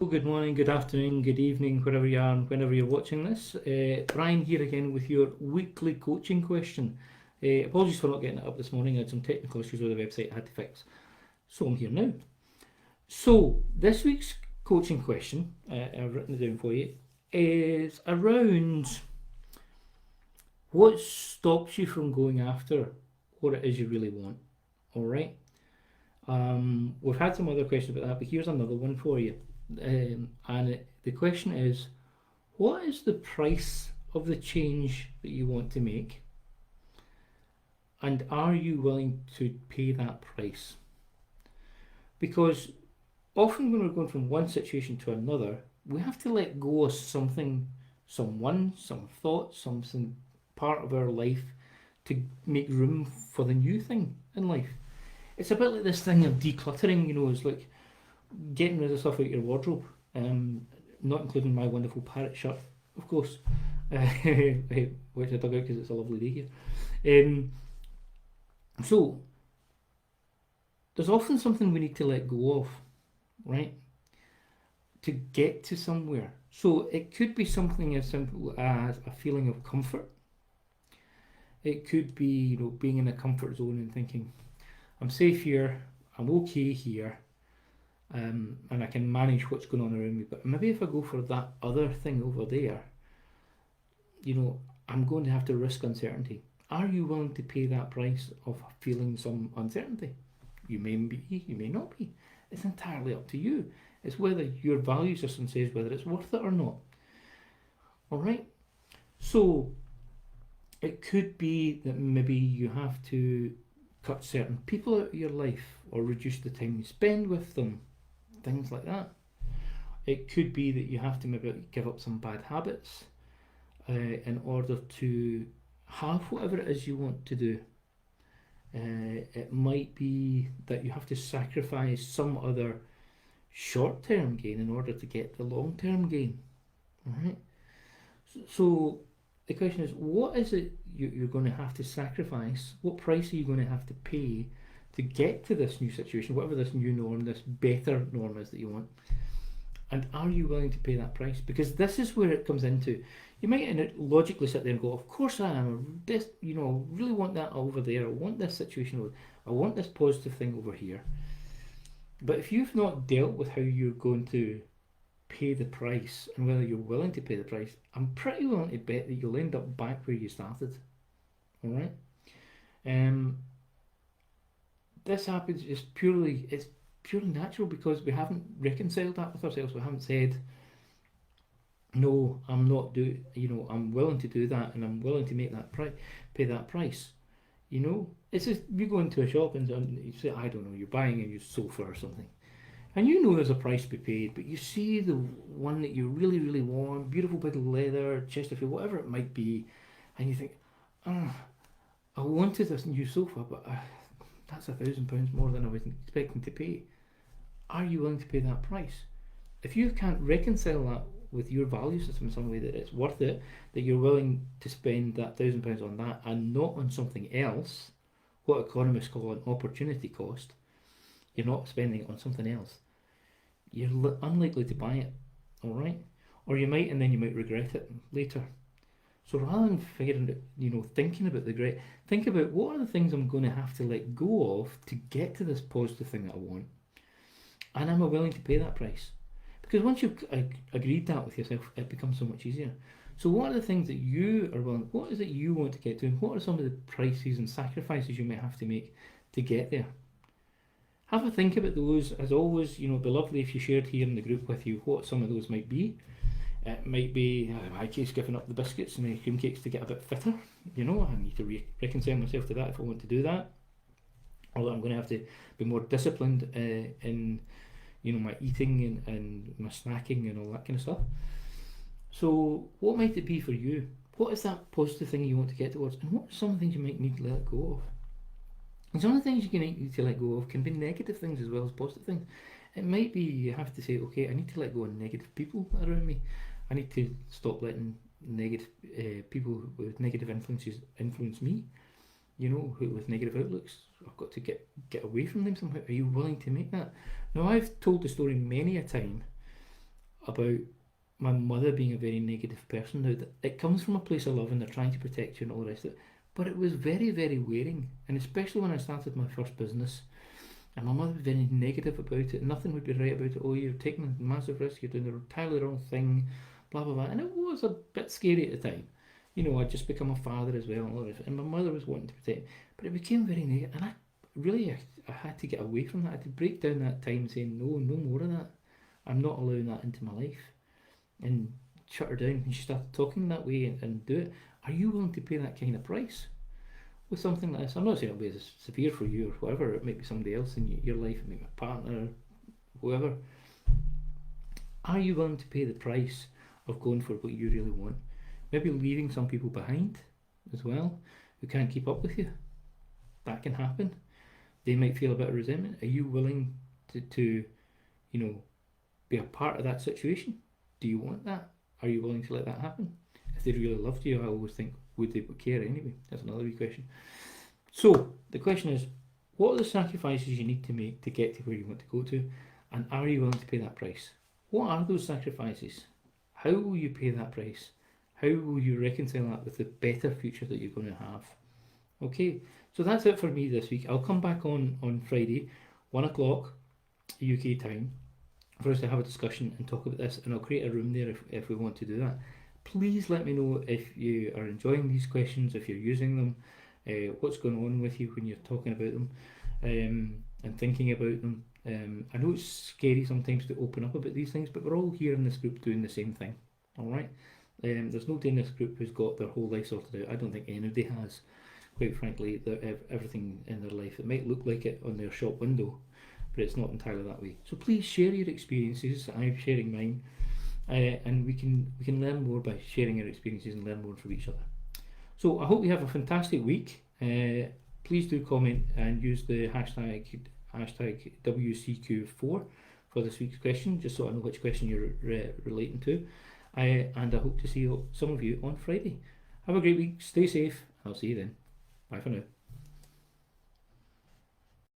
Well, good morning, good afternoon, good evening, wherever you are and whenever you're watching this. Brian here again with your weekly coaching question. Apologies for not getting it up this morning. I had some technical issues with the website I had to fix. So I'm here now. So this week's coaching question, I've written it down for you, is around what stops you from going after what it is you really want. All right. We've had some other questions about that, but here's another one for you. The question is, what is the price of the change that you want to make? And are you willing to pay that price? Because often when we're going from one situation to another, we have to let go of something, someone, some thought, something part of our life to make room for the new thing in life. It's a bit like this thing of decluttering, it's like getting rid of stuff out your wardrobe, not including my wonderful parrot shirt, of course, which I dug out because it's a lovely day here. So, there's often something we need to let go of, right, to get to somewhere. So, it could be something as simple as a feeling of comfort. It could be, being in a comfort zone and thinking, I'm safe here, I'm okay here, and I can manage what's going on around me. But maybe if I go for that other thing over there, I'm going to have to risk uncertainty. Are you willing to pay that price of feeling some uncertainty? You may be, you may not be. It's entirely up to you. It's whether your value system says whether it's worth it or not. All right? So it could be that maybe you have to cut certain people out of your life or reduce the time you spend with them, things like that. It could be that you have to maybe give up some bad habits in order to have whatever it is you want to do. It might be that you have to sacrifice some other short-term gain in order to get the long-term gain. All right. So the question is, what is it you're going to have to sacrifice? What price are you going to have to pay to get to this new situation, whatever this new norm, this better norm is that you want? And are you willing to pay that price? Because this is where it comes into. You might logically sit there and go, of course I am. This, I really want that over there. I want this situation. I want this positive thing over here. But if you've not dealt with how you're going to pay the price and whether you're willing to pay the price, I'm pretty willing to bet that you'll end up back where you started. All right. This happens it's purely natural because we haven't reconciled that with ourselves. We haven't said, no, I'm not I'm willing to do that and I'm willing to make that pay that price. It's just you go into a shop and you say, I don't know, you're buying a new sofa or something. And there's a price to be paid, but you see the one that you really, really want, beautiful bit of leather, Chesterfield, whatever it might be, and you think, I wanted this new sofa, but that's £1,000 more than I was expecting to pay. Are you willing to pay that price? If you can't reconcile that with your value system in some way that it's worth it, that you're willing to spend that £1,000 on that and not on something else, what economists call an opportunity cost, you're not spending it on something else, you're unlikely to buy it, all right? Or you might, and then you might regret it later. So rather than figuring out, thinking about the regret, think about what are the things I'm going to have to let go of to get to this positive thing that I want, and am I willing to pay that price? Because once you've agreed that with yourself, it becomes so much easier. So what are the things that you are willing, what is it you want to get to, and what are some of the prices and sacrifices you may have to make to get there? Have a think about those. As always, it'd be lovely if you shared here in the group with you what some of those might be. It might be, in my case, giving up the biscuits and the cream cakes to get a bit fitter. I need to reconcile myself to that if I want to do that. Or that I'm going to have to be more disciplined in my eating and my snacking and all that kind of stuff. So what might it be for you? What is that positive thing you want to get towards? And what are some things you might need to let go of? And some of the things you need to let go of can be negative things as well as positive things. It might be you have to say, okay, I need to let go of negative people around me. I need to stop letting negative people with negative influences influence me. Who with negative outlooks. I've got to get away from them somehow. Are you willing to make that? Now, I've told the story many a time about my mother being a very negative person. Now, it comes from a place of love and they're trying to protect you and all the rest of it. But it was very, very wearing. And especially when I started my first business, and my mother was very negative about it. Nothing would be right about it. Oh, you're taking a massive risk. You're doing the entirely wrong thing. Blah, blah, blah. And it was a bit scary at the time. You know, I'd just become a father as well. And all this. And my mother was wanting to protect me. But it became very negative. And I had to get away from that. I had to break down that time saying, no, no more of that. I'm not allowing that into my life. And shut her down. And she started talking that way and do it. Are you willing to pay that kind of price with something like this? I'm not saying it'll be as severe for you or whatever. It might be somebody else in your life, it might be a partner, whoever. Are you willing to pay the price of going for what you really want? Maybe leaving some people behind as well who can't keep up with you. That can happen. They might feel a bit of resentment. Are you willing to be a part of that situation? Do you want that? Are you willing to let that happen? If they really loved you, I always think, would they care anyway? That's another wee question. So the question is, what are the sacrifices you need to make to get to where you want to go to? And are you willing to pay that price? What are those sacrifices? How will you pay that price? How will you reconcile that with the better future that you're going to have? Okay, so that's it for me this week. I'll come back on Friday, 1 o'clock UK time, for us to have a discussion and talk about this, and I'll create a room there if we want to do that. Please let me know if you are enjoying these questions, if you're using them, what's going on with you when you're talking about them and thinking about them. I know it's scary sometimes to open up about these things, but we're all here in this group doing the same thing. Alright? There's nobody in this group who's got their whole life sorted out. I don't think anybody has, quite frankly, everything in their life. It might look like it on their shop window, but it's not entirely that way. So please share your experiences. I'm sharing mine. And we can learn more by sharing our experiences and learn more from each other. So I hope you have a fantastic week. Please do comment and use the hashtag WCQ4 for this week's question, just so I know which question you're relating to. And I hope to see some of you on Friday. Have a great week. Stay safe. I'll see you then. Bye for now.